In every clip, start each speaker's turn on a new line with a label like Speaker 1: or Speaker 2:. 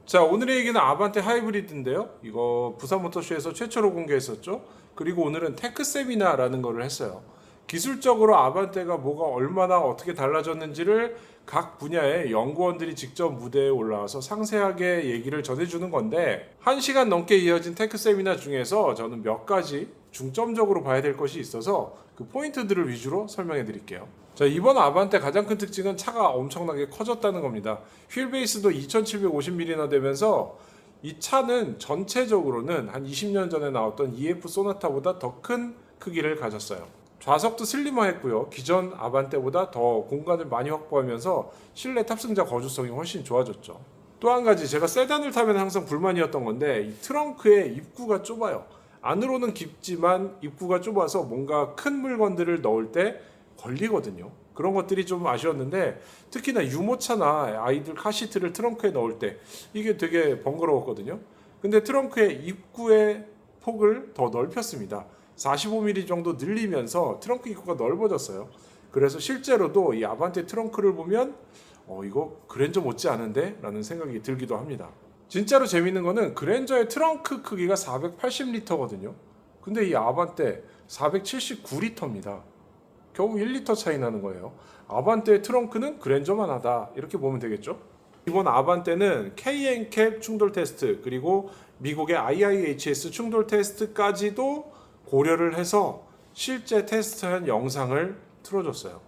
Speaker 1: 자, 오늘의 얘기는 아반떼 하이브리드인데요. 이거 부산 모터쇼에서 최초로 공개했었죠. 그리고 오늘은 테크 세미나라는 거를 했어요. 기술적으로 아반떼가 뭐가 얼마나 어떻게 달라졌는지를 각 분야의 연구원들이 직접 무대에 올라와서 상세하게 얘기를 전해주는 건데, 1시간 넘게 이어진 테크 세미나 중에서 저는 몇 가지 중점적으로 봐야 될 것이 있어서 그 포인트들을 위주로 설명해 드릴게요. 자, 이번 아반떼 가장 큰 특징은 차가 엄청나게 커졌다는 겁니다. 휠 베이스도 2750mm나 되면서 이 차는 전체적으로는 한 20년 전에 나왔던 EF 소나타보다 더 큰 크기를 가졌어요. 좌석도 슬리머했고요. 기존 아반떼보다 더 공간을 많이 확보하면서 실내 탑승자 거주성이 훨씬 좋아졌죠. 또 한 가지, 제가 세단을 타면 항상 불만이었던 건데 이 트렁크의 입구가 좁아요. 안으로는 깊지만 입구가 좁아서 뭔가 큰 물건들을 넣을 때 걸리거든요. 그런 것들이 좀 아쉬웠는데, 특히나 유모차나 아이들 카시트를 트렁크에 넣을 때 이게 되게 번거로웠거든요. 근데 트렁크의 입구의 폭을 더 넓혔습니다. 45mm 정도 늘리면서 트렁크 입구가 넓어졌어요. 그래서 실제로도 이 아반떼 트렁크를 보면 이거 그랜저 못지 않은데? 라는 생각이 들기도 합니다. 진짜로 재밌는 거는 그랜저의 트렁크 크기가 480리터거든요. 근데 이 아반떼 479리터입니다. 겨우 1리터 차이 나는 거예요. 아반떼의 트렁크는 그랜저만 하다, 이렇게 보면 되겠죠. 이번 아반떼는 K&CAP 충돌 테스트, 그리고 미국의 IIHS 충돌 테스트까지도 고려를 해서 실제 테스트한 영상을 틀어줬어요.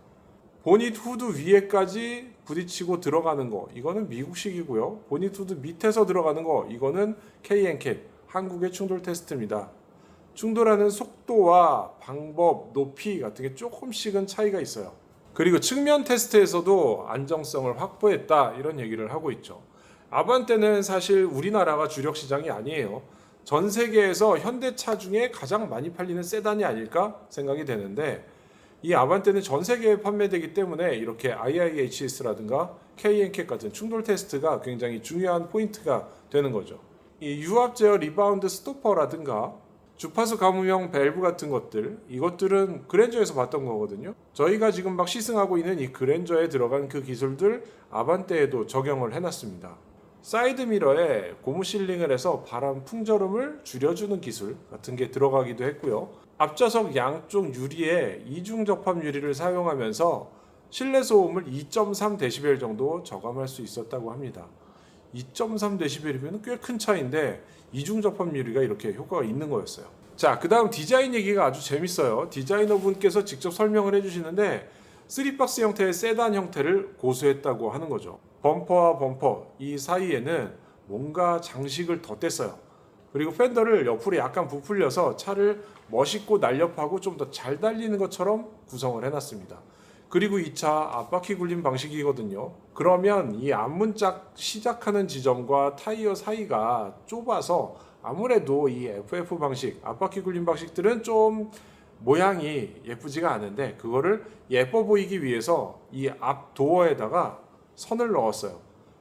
Speaker 1: 보닛 후드 위에까지 부딪히고 들어가는 거, 이거는 미국식이고요. 보닛 후드 밑에서 들어가는 거, 이거는 K&CAP 한국의 충돌 테스트입니다. 충돌하는 속도와 방법, 높이 같은 게 조금씩은 차이가 있어요. 그리고 측면 테스트에서도 안정성을 확보했다, 이런 얘기를 하고 있죠. 아반떼는 사실 우리나라가 주력 시장이 아니에요. 전 세계에서 현대차 중에 가장 많이 팔리는 세단이 아닐까 생각이 되는데, 이 아반떼는 전 세계에 판매되기 때문에 이렇게 IIHS라든가 K&CAP 같은 충돌 테스트가 굉장히 중요한 포인트가 되는 거죠. 이 유압 제어 리바운드 스토퍼라든가 주파수 감음형 밸브 같은 것들, 이것들은 그랜저에서 봤던 거거든요. 저희가 지금 막 시승하고 있는 이 그랜저에 들어간 그 기술들 아반떼에도 적용을 해놨습니다. 사이드 미러에 고무 실링을 해서 바람 풍절음을 줄여주는 기술 같은 게 들어가기도 했고요. 앞좌석 양쪽 유리에 이중 접합 유리를 사용하면서 실내 소음을 2.3dB 정도 저감할 수 있었다고 합니다. 2.3dB이면 꽤 큰 차이인데 이중 접합 유리가 이렇게 효과가 있는 거였어요. 자, 그 다음 디자인 얘기가 아주 재밌어요. 디자이너 분께서 직접 설명을 해주시는데 3박스 형태의 세단 형태를 고수했다고 하는 거죠. 범퍼와 범퍼 이 사이에는 뭔가 장식을 덧댔어요. 그리고 팬더를 옆으로 약간 부풀려서 차를 멋있고 날렵하고 좀 더 잘 달리는 것처럼 구성을 해놨습니다. 그리고 이 차 앞바퀴 굴림 방식이거든요. 그러면 이 앞문짝 시작하는 지점과 타이어 사이가 좁아서 아무래도 이 FF 방식, 앞바퀴 굴림 방식들은 좀 모양이 예쁘지가 않은데, 그거를 예뻐 보이기 위해서 이 앞 도어에다가 선을 넣었어요.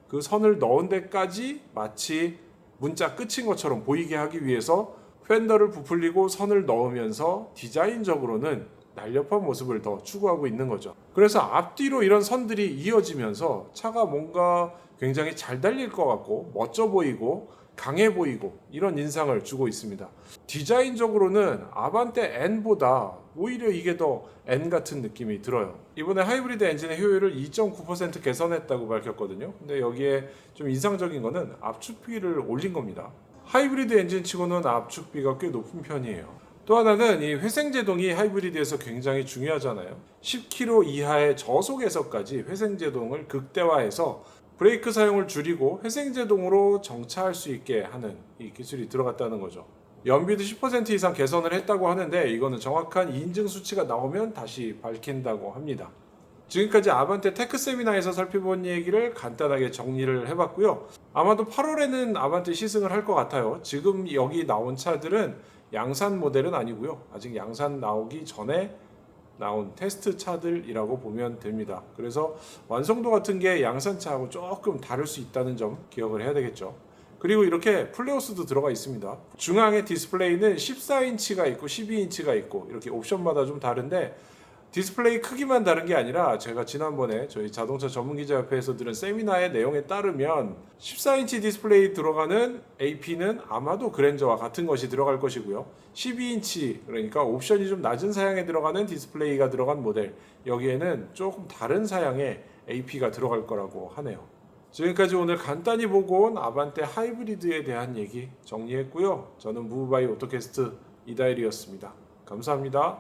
Speaker 1: 그 선을 넣은 데까지 마치 문짝 끝인 것처럼 보이게 하기 위해서 팬더를 부풀리고 선을 넣으면서 디자인적으로는 날렵한 모습을 더 추구하고 있는 거죠. 그래서 앞뒤로 이런 선들이 이어지면서 차가 뭔가 굉장히 잘 달릴 것 같고 멋져 보이고 강해 보이고 이런 인상을 주고 있습니다. 디자인적으로는 아반떼 N보다 오히려 이게 더 N 같은 느낌이 들어요. 이번에 하이브리드 엔진의 효율을 2.9% 개선했다고 밝혔거든요. 근데 여기에 좀 인상적인 거는 압축비를 올린 겁니다. 하이브리드 엔진 치고는 압축비가 꽤 높은 편이에요. 또 하나는 이 회생제동이 하이브리드에서 굉장히 중요하잖아요. 10km 이하의 저속에서까지 회생제동을 극대화해서 브레이크 사용을 줄이고 회생제동으로 정차할 수 있게 하는 이 기술이 들어갔다는 거죠. 연비도 10% 이상 개선을 했다고 하는데, 이거는 정확한 인증 수치가 나오면 다시 밝힌다고 합니다. 지금까지 아반떼 테크 세미나에서 살펴본 얘기를 간단하게 정리를 해봤고요. 아마도 8월에는 아반떼 시승을 할 것 같아요. 지금 여기 나온 차들은 양산 모델은 아니고요. 아직 양산 나오기 전에 나온 테스트 차들이라고 보면 됩니다. 그래서 완성도 같은 게 양산차하고 조금 다를 수 있다는 점 기억을 해야 되겠죠. 그리고 이렇게 플레오스도 들어가 있습니다. 중앙에 디스플레이는 14인치가 있고 12인치가 있고 이렇게 옵션마다 좀 다른데, 디스플레이 크기만 다른 게 아니라 제가 지난번에 저희 자동차 전문기자협회에서 들은 세미나의 내용에 따르면 14인치 디스플레이 들어가는 AP는 아마도 그랜저와 같은 것이 들어갈 것이고요. 12인치 그러니까 옵션이 좀 낮은 사양에 들어가는 디스플레이가 들어간 모델 여기에는 조금 다른 사양의 AP가 들어갈 거라고 하네요. 지금까지 오늘 간단히 보고 온 아반떼 하이브리드에 대한 얘기 정리했고요. 저는 무브바이 오토캐스트 이다일이었습니다. 감사합니다.